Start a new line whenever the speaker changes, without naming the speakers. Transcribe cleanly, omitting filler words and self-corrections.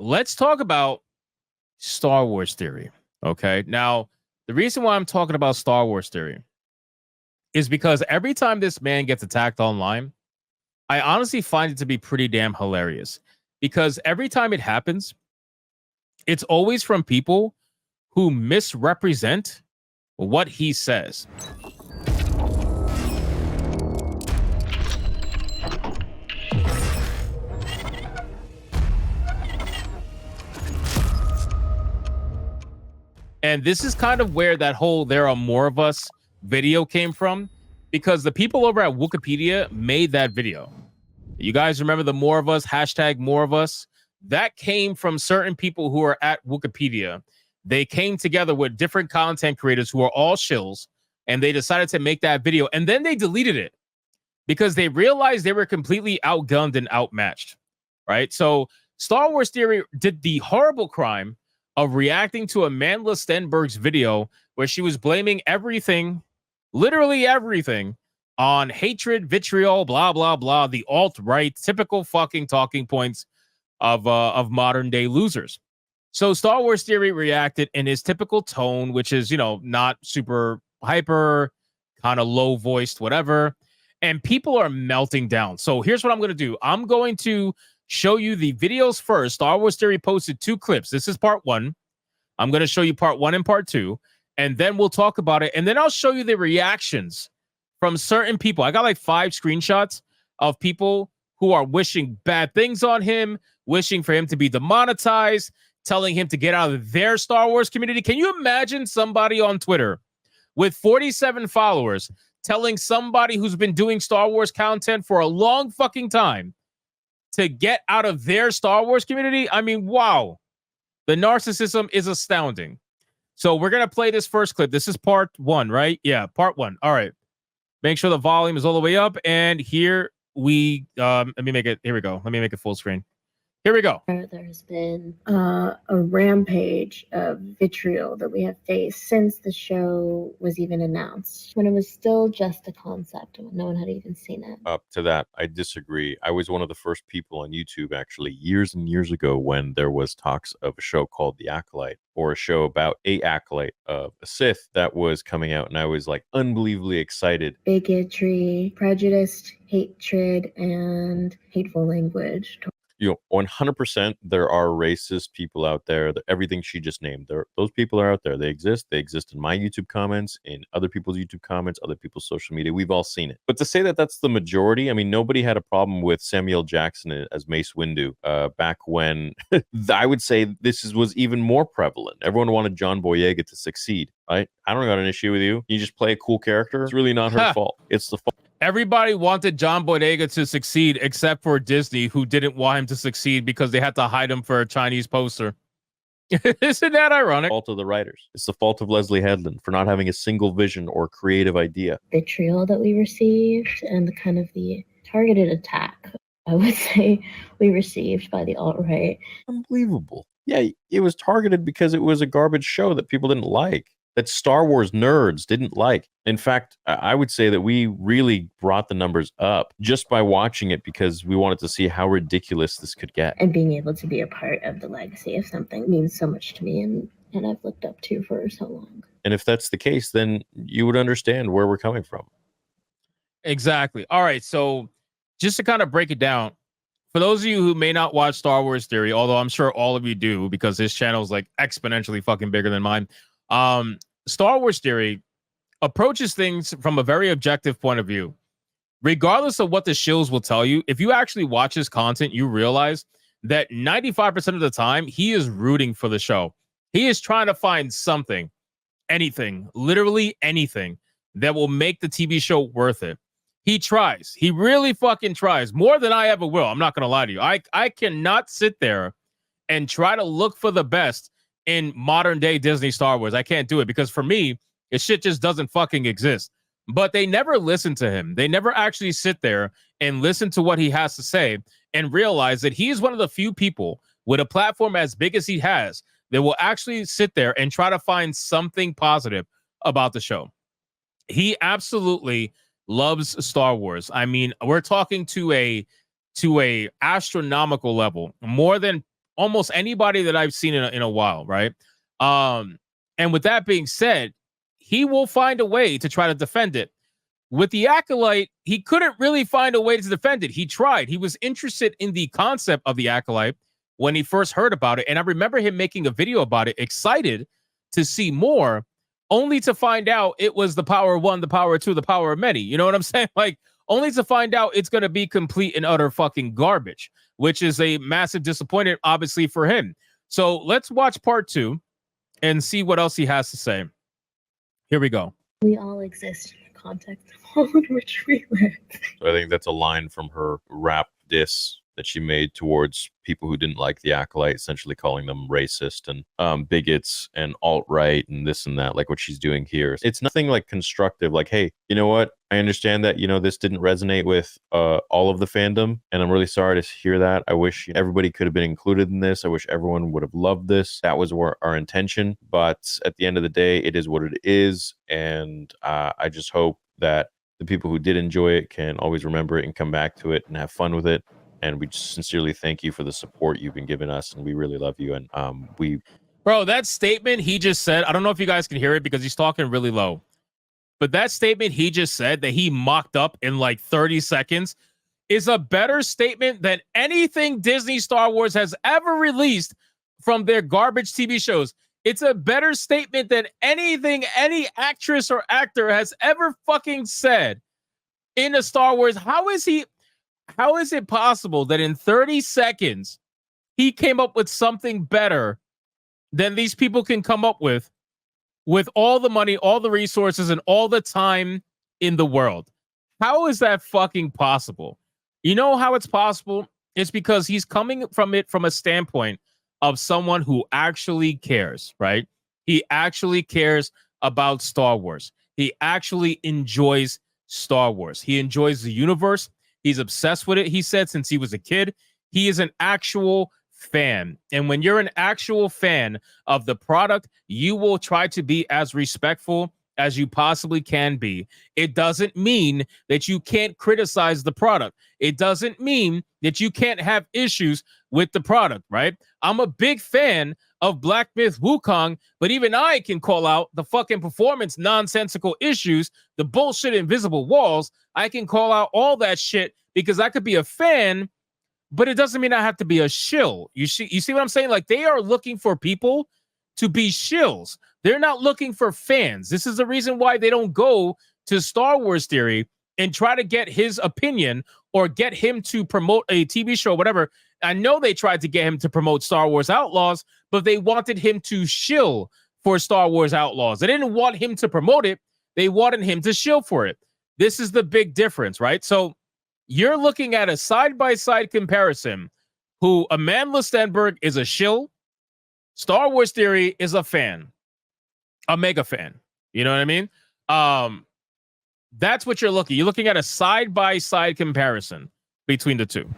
let's talk about Star Wars theory. Okay. Now, the reason why I'm talking about Star Wars theory is because every time this man gets attacked online, I honestly find it to be pretty damn hilarious. Because every time it happens, it's always from people who misrepresent what he says. And this is kind of where that whole "there are more of us" video came from, because the people over at Wikipedia made that video. You guys remember the "more of us" hashtag "more of us"? That came from certain people who are at Wikipedia. They came together with different content creators who are all shills, and they decided to make that video. And then they deleted it because they realized they were completely outgunned and outmatched. Right? So Star Wars Theory did the horrible crime of reacting to Amandla Stenberg's video where she was blaming everything, literally everything, on hatred, vitriol, blah, blah, blah, the alt-right, typical fucking talking points of modern day losers. So Star Wars Theory reacted in his typical tone, which is, not super hyper, kind of low voiced, whatever. And people are melting down. So here's what I'm going to do. I'm going to show you the videos first. Star Wars Theory posted 2 clips. This is part 1. I'm going to show you part 1 and part 2, and then we'll talk about it. And then I'll show you the reactions from certain people. I got like 5 screenshots of people who are wishing bad things on him, wishing for him to be demonetized, telling him to get out of their Star Wars community. Can you imagine somebody on Twitter with 47 followers telling somebody who's been doing Star Wars content for a long fucking time to get out of their Star Wars community? I mean, wow. The narcissism is astounding. So we're going to play this first clip. This is part 1, right? Yeah, part 1. All right. Make sure the volume is all the way up. And here we, let me make it, here we go. Let me make it full screen. Here we go.
There's been a rampage of vitriol that we have faced since the show was even announced, when it was still just a concept and no one had even seen it.
Up to that, I disagree. I was one of the first people on YouTube, actually, years and years ago, when there was talks of a show called The Acolyte, or a show about a acolyte of a Sith that was coming out, and I was like unbelievably excited.
Bigotry, prejudice, hatred, and hateful language.
100% there are racist people out there. Everything she just named, those people are out there. They exist. They exist in my YouTube comments, in other people's YouTube comments, other people's social media. We've all seen it. But to say that that's the majority, I mean, nobody had a problem with Samuel Jackson as Mace Windu back when I would say this was even more prevalent. Everyone wanted John Boyega to succeed, right? I don't got an issue with you. You just play a cool character. It's really not her fault. It's the fault.
Everybody wanted John Boyega to succeed except for Disney, who didn't want him to succeed because they had to hide him for a Chinese poster. Isn't that ironic?
Fault of the writers. It's the fault of Leslie Headland for not having a single vision or creative idea.
Vitriol that we received and the kind of the targeted attack, I would say, we received by the alt-right.
Unbelievable. Yeah, it was targeted because it was a garbage show that people didn't like, that Star Wars nerds didn't like. In fact, I would say that we really brought the numbers up just by watching it, because we wanted to see how ridiculous this could get.
And being able to be a part of the legacy of something means so much to me, and I've looked up to for so long.
And if that's the case, then you would understand where we're coming from.
Exactly. All right. So just to kind of break it down, for those of you who may not watch Star Wars Theory, although I'm sure all of you do, because his channel is like exponentially fucking bigger than mine. Star Wars Theory approaches things from a very objective point of view. Regardless of what the shills will tell you, if you actually watch his content, you realize that 95% of the time, he is rooting for the show. He is trying to find something, anything, literally anything that will make the TV show worth it. He tries. He really fucking tries, more than I ever will. I'm not going to lie to you. I cannot sit there and try to look for the best in modern day Disney Star Wars. I can't do it, because for me, his shit just doesn't fucking exist. But they never listen to him. They never actually sit there and listen to what he has to say and realize that he's one of the few people with a platform as big as he has that will actually sit there and try to find something positive about the show. He absolutely loves Star Wars. I mean, we're talking to a astronomical level, more than almost anybody that I've seen in a while, right? And with that being said, he will find a way to try to defend it. With the Acolyte, he couldn't really find a way to defend it. He tried. He was interested in the concept of the Acolyte when he first heard about it. And I remember him making a video about it, excited to see more, only to find out it was the power of one, the power of two, the power of many. You know what I'm saying? Like, only to find out it's going to be complete and utter fucking garbage, which is a massive disappointment, obviously, for him. So let's watch part 2 and see what else he has to say. Here we go.
We all exist in the context of all in which we live.
So I think that's a line from her rap diss that she made towards people who didn't like the Acolyte, essentially calling them racist and bigots and alt-right and this and that, like what she's doing here. It's nothing like constructive, like, hey, you know what? I understand that, this didn't resonate with all of the fandom, and I'm really sorry to hear that. I wish everybody could have been included in this. I wish everyone would have loved this. That was our intention. But at the end of the day, it is what it is. And I just hope that the people who did enjoy it can always remember it and come back to it and have fun with it. And we just sincerely thank you for the support you've been giving us, and we really love you. And
Bro, that statement he just said, I don't know if you guys can hear it because he's talking really low, but that statement he just said that he mocked up in like 30 seconds is a better statement than anything Disney Star Wars has ever released from their garbage TV shows. It's a better statement than anything any actress or actor has ever fucking said in a Star Wars. How is it possible that in 30 seconds he came up with something better than these people can come up with all the money, all the resources, and all the time in the world? How is that fucking possible? You know how it's possible? It's because he's coming from it from a standpoint of someone who actually cares, right? He actually cares about Star Wars. He actually enjoys Star Wars. He enjoys the universe. He's obsessed with it, he said, since he was a kid. He is an actual fan. And when you're an actual fan of the product, you will try to be as respectful as you possibly can be. It doesn't mean that you can't criticize the product. It doesn't mean that you can't have issues with the product, right? I'm a big fan of Black Myth Wukong, but even I can call out the fucking performance nonsensical issues, the bullshit invisible walls. I can call out all that shit because I could be a fan, but it doesn't mean I have to be a shill. You see what I'm saying? Like, they are looking for people to be shills. They're not looking for fans. This is the reason why they don't go to Star Wars Theory and try to get his opinion or get him to promote a TV show, whatever. I know they tried to get him to promote Star Wars Outlaws, but they wanted him to shill for Star Wars Outlaws. They didn't want him to promote it. They wanted him to shill for it. This is the big difference, right? So you're looking at a side-by-side comparison who Amandla Stenberg is a shill, Star Wars Theory is a fan, a mega fan. You know what I mean? That's what you're looking. You're looking at a side-by-side comparison between the two.